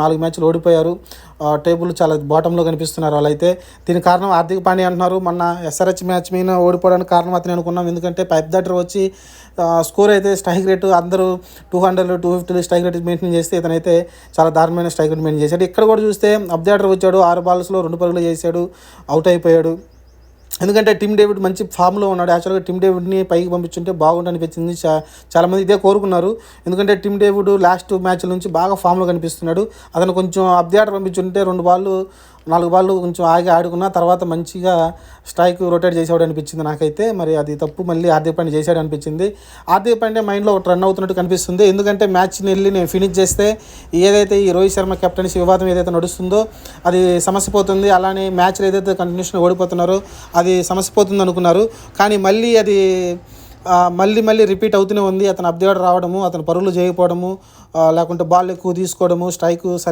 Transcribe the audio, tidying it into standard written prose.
4 మ్యాచ్లు ఓడిపోయారు. టేబుల్ చాలా బాటంలో కనిపిస్తున్నారు వాళ్ళైతే. దీనికి కారణం హార్దిక్ పాండ్యా అంటున్నారు. మొన్న ఎస్ఆర్హెచ్ మ్యాచ్ మీద ఓడిపోవడానికి కారణం అతనే అనుకున్నాం. ఎందుకంటే పైప్ దట్టర్ వచ్చి స్కోర్ అయితే స్ట్రైక్ రేటు అందరూ 200, 250 స్ట్రైక్ రేట్ మెయింటైన్ చేస్తే ఇతనైతే చాలా దారుణమైన స్ట్రైక్ రేట్ మెయింటైన్ చేశాడు. ఇక్కడ కూడా చూస్తే అబ్దాటర్ వచ్చాడు, 6 బాల్స్లో 2 పరుగులు చేశాడు, అవుట్ అయిపోయాడు. ఎందుకంటే టిమ్ డేవిడ్ మంచి ఫామ్లో ఉన్నాడు. యాక్చువల్గా టిమ్ డేవిడ్ని పైకి పంపించుంటే బాగుంటుంది అనిపించింది. చాలామంది ఇదే కోరుకున్నారు. ఎందుకంటే టిమ్ డేవిడ్ లాస్ట్ మ్యాచ్ నుంచి బాగా ఫామ్లో కనిపిస్తున్నాడు. అతను కొంచెం అబ్దాటర్ పంపించుంటే 4 బాళ్ళు కొంచెం ఆగి ఆడుకున్న తర్వాత మంచిగా స్ట్రైక్ రొటేట్ చేసేవాడు అనిపించింది నాకైతే. మరి అది తప్పు మళ్ళీ హార్దిక్ పాండ్యా చేశాడు అనిపించింది. హార్దిక్ పాండ్యా మైండ్లో ఒక రన్ అవుతున్నట్టు కనిపిస్తుంది. ఎందుకంటే మ్యాచ్ని వెళ్ళి నేను ఫినిష్ చేస్తే ఏదైతే ఈ రోహిత్ శర్మ కెప్టెన్సీ వివాదం ఏదైతే నడుస్తుందో అది సమస్య పోతుంది. అలానే మ్యాచ్లు ఏదైతే కంటిన్యూషన్ ఓడిపోతున్నారో అది సమస్య పోతుంది అనుకున్నారు. కానీ మళ్ళీ అది మళ్ళీ రిపీట్ అవుతూనే ఉంది. అతను అబ్దాటర్ రావడము, అతను పరుగులు చేయకపోవడము, లేకుంటే బాల్ ఎక్కువ తీసుకోవడము, స్ట్రైక్